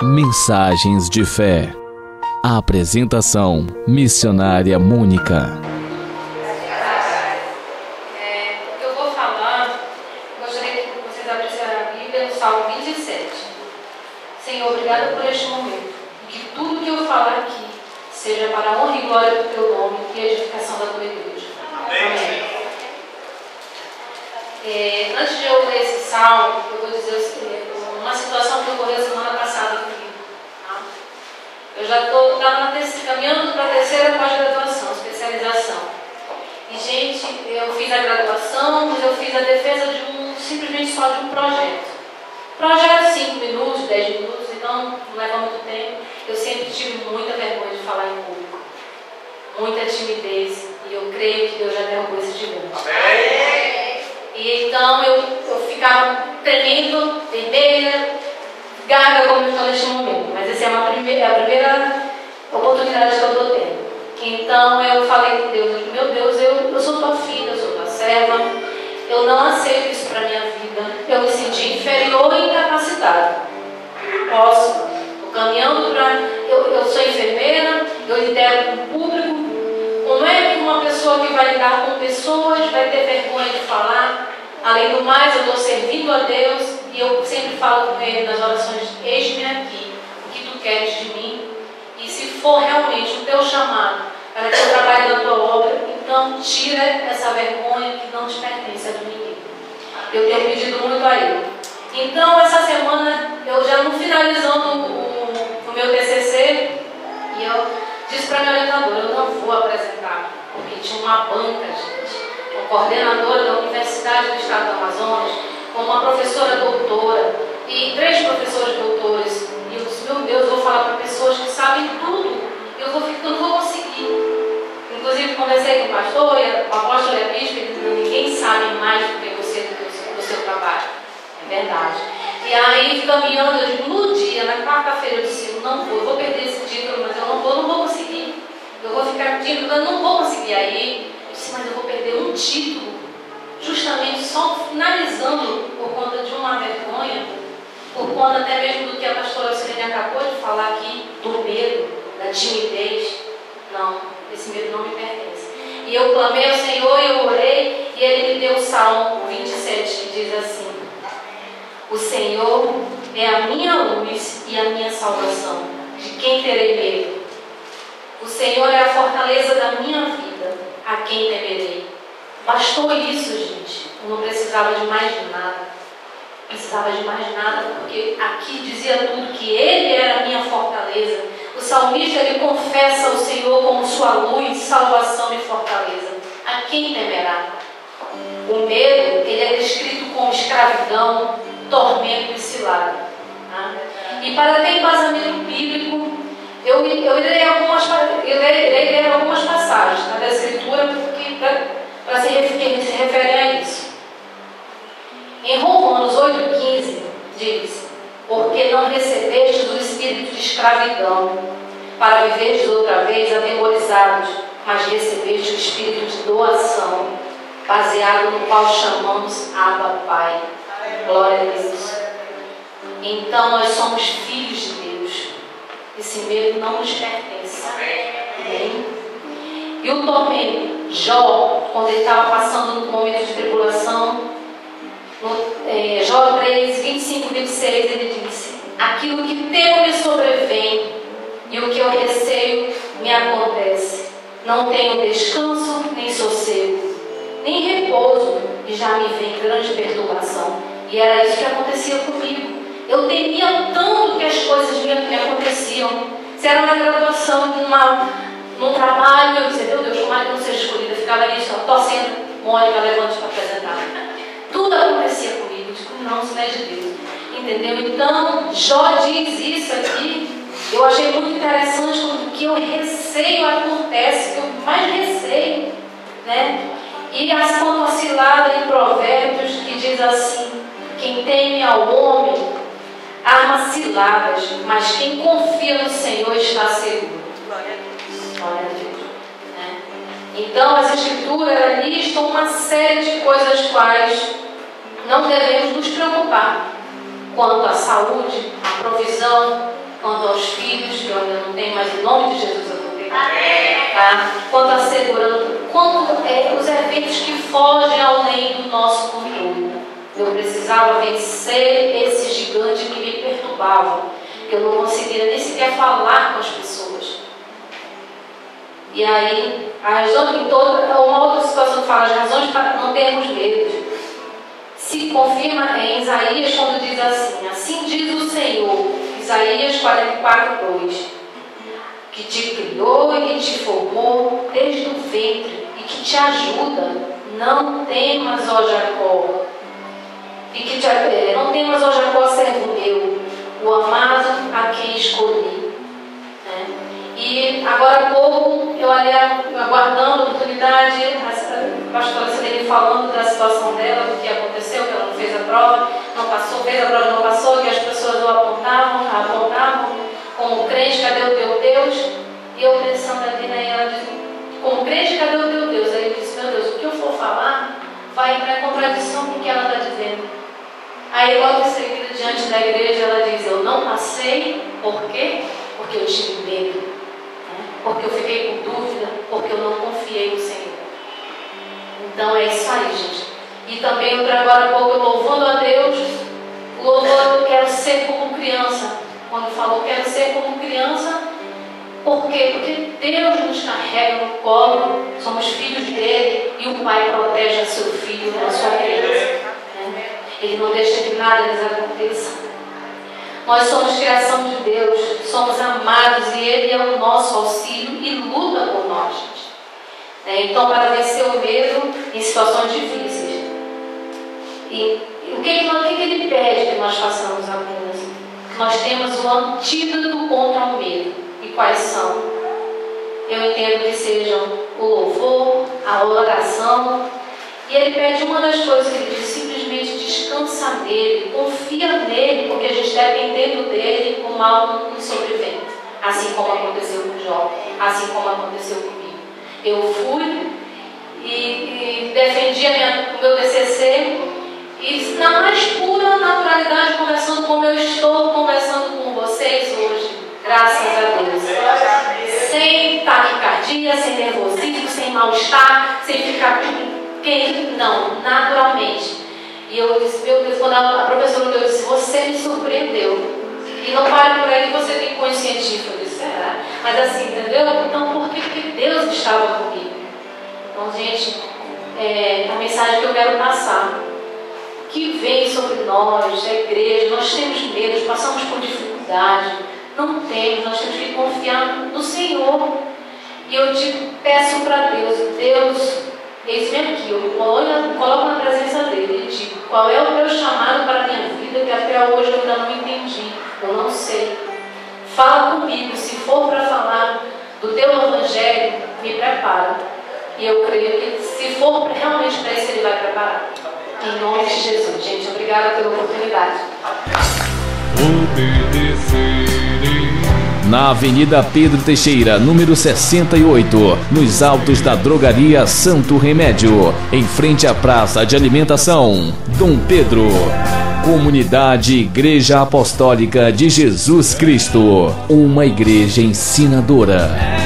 Mensagens de fé. A apresentação: Missionária Mônica. Eu vou falar, gostaria que vocês abrissem a Bíblia no Salmo 27. Senhor, obrigada por este momento. Que tudo que eu falar aqui seja para a honra e glória do teu nome e a edificação da tua igreja. Amém. Antes de eu ler esse salmo, eu vou dizer uma situação que ocorreu semana passada comigo. Tá? Eu já estava caminhando para a terceira pós-graduação, especialização. E, gente, eu fiz a graduação, mas eu fiz a defesa simplesmente só de um projeto. Projeto 5 minutos, 10 minutos, então não leva muito tempo. Eu sempre tive muita vergonha de falar em público, muita timidez, e eu creio que Deus já derrubou esse gigante. E então eu ficava tremendo, vermelha, gaga como eu estou neste momento. Mas essa é a primeira oportunidade que eu estou tendo. Então eu falei com Deus: meu Deus, eu sou tua filha, eu sou tua serva, eu não aceito isso para a minha vida. Eu me senti inferior e incapacitada. Posso, estou caminhando para. Eu sou enfermeira, eu lidero com o público. Como é que uma pessoa que vai lidar com pessoas vai ter vergonha de falar? Além do mais, eu estou servindo a Deus e eu sempre falo com Ele nas orações: eis-me aqui, o que tu queres de mim? E se for realmente o teu chamado para que eu trabalhe na tua obra, então tira essa vergonha que não te pertence a ninguém. Eu tenho pedido muito a Ele. Então, essa semana, eu já não finalizando o meu TCC, e eu disse para a minha orientadora: eu não vou apresentar, porque tinha uma banca, gente, uma coordenadora da Universidade do Estado do Amazonas, com uma professora doutora e 3 professores doutores. E eu disse: meu Deus, eu vou falar para pessoas que sabem tudo, eu não vou conseguir. Inclusive, conversei com o pastor, com a apóstola e a bispa, e disse: ninguém sabe mais do que você do seu trabalho. É verdade. E aí, caminhando, eu digo, no dia, na quarta-feira, eu disse: eu vou perder esse título, mas eu não vou conseguir. Eu vou ficar título, eu não vou conseguir. Aí, eu disse: mas eu vou perder um título, justamente só finalizando por conta de uma vergonha, por conta até mesmo do que a pastora Silene acabou de falar aqui, do medo, da timidez. Não, esse medo não me pertence. E eu clamei ao Senhor, eu orei, e Ele me deu o Salmo 27, que diz assim: o Senhor é a minha luz e a minha salvação, de quem terei medo? O Senhor é a fortaleza da minha vida, a quem temerei? Bastou isso, gente. Eu não precisava de mais nada. Precisava de mais nada, porque aqui dizia tudo, que Ele era a minha fortaleza. O salmista, ele confessa o Senhor como sua luz, salvação e fortaleza. A quem temerá? O medo, ele é descrito como escravidão, tormento e cilada. Tá? E para ter embasamento bíblico, eu irei ler algumas passagens da Escritura, para se referir a isso. Em Romanos 8,15 diz: porque não recebestes o espírito de escravidão, para viverdes outra vez atemorizados, mas recebeste o espírito de doação, baseado no qual chamamos Abba Pai. Glória a Deus. Então nós somos filhos de Deus. Esse medo não nos pertence. Amém? E o tormento, Jó, quando ele estava passando no momento de tribulação, Jó 3, 25 e 26, ele disse: aquilo que temo me sobrevém, e o que eu receio me acontece. Não tenho descanso, nem sossego, nem repouso, e já me vem grande perturbação. E era isso que acontecia comigo. Eu temia tanto que as coisas me aconteciam. Se era na graduação, num trabalho, eu dizia: meu Deus, tomara que eu não seja escolhida. Eu ficava ali só torcendo: Mônica, levante para apresentar. Tudo acontecia comigo. Eu digo: não, isso não é de Deus. Entendeu? Então, Jó diz isso aqui. Eu achei muito interessante, quando o que eu receio acontece, o que eu mais receio, né? E a quando a cilada em Provérbios, que diz assim: quem teme ao homem arma ciladas, mas quem confia no Senhor está seguro. Glória a Deus. Né? Então, as Escrituras listam uma série de coisas quais não devemos nos preocupar, quanto à saúde, à provisão, quanto aos filhos, que eu ainda não tenho, mas em nome de Jesus eu vou ter. Tá? Quanto à segurança, quanto os eventos que fogem além do nosso controle. Eu precisava vencer esse gigante que me perturbava, que eu não conseguia nem sequer falar com as pessoas. E aí, a razão em toda, uma outra situação que fala, as razões para não termos medo, se confirma em Isaías, quando diz assim: assim diz o Senhor, Isaías 44:2, que te criou e que te formou desde o ventre e que te ajuda. Não temas, ó Jacó, não temas, ó Jacó, servo meu, o amado a quem escolhi. E agora há pouco, eu ali aguardando a oportunidade, a pastora Celene falando da situação dela, do que aconteceu, que ela não fez a prova, não passou, fez a prova, não passou, que as pessoas o apontavam como crente, cadê o teu Deus? E eu pensando ali, né, ela diz, como crente, cadê o teu Deus? Aí eu disse, meu Deus, o que eu for falar vai entrar em contradição com o que ela está dizendo. Aí logo em seguida, diante da igreja, ela diz, eu não passei, por quê? Porque eu tive medo. Porque eu fiquei com dúvida, porque eu não confiei no Senhor. Então é isso aí, gente. E também agora há pouco, louvando a Deus, o louvor eu quero ser como criança. Quando falou quero ser como criança, por quê? Porque Deus nos carrega no colo, somos filhos dele, e o Pai protege a seu filho, a sua criança. Ele não deixa que nada lhes aconteça. Nós somos criação de Deus, somos amados e Ele é o nosso auxílio e luta por nós, gente. Então, para vencer o medo em situações difíceis, o que Ele pede que nós façamos apenas? Nós temos o antídoto contra o medo. E quais são? Eu entendo que sejam o louvor, a oração. E Ele pede uma das coisas que Ele diz, simplesmente descansa nele, confia nele, porque a gente dependendo dele, o mal não sobrevém. Assim como aconteceu com Jó, assim como aconteceu comigo. Eu fui e defendi o meu TCC e na mais pura naturalidade, conversando como eu estou conversando com vocês hoje, graças a Deus. Sem taquicardia, sem nervosismo, sem mal-estar, sem ficar quente, não, naturalmente. E eu disse, meu Deus, quando a professora me disse, você me surpreendeu. E não pare por aí que você tem consciência disso. Eu disse, mas assim, entendeu? Então, por que Deus estava comigo? Então, gente, a mensagem que eu quero passar, que vem sobre nós, a igreja, nós temos medo, passamos por dificuldade, não temos, nós temos que confiar no Senhor. E eu te peço para Deus, eis-me aqui, eu coloco na presença dele e digo, qual é o teu chamado para a minha vida, que até hoje eu ainda não entendi, eu não sei. Fala comigo, se for para falar do teu evangelho, me prepara. E eu creio que se for realmente para isso, ele vai preparar. Em nome de Jesus, gente, obrigada pela oportunidade. Na Avenida Pedro Teixeira, número 68, nos altos da Drogaria Santo Remédio, em frente à Praça de Alimentação, Dom Pedro. Comunidade Igreja Apostólica de Jesus Cristo, uma igreja ensinadora.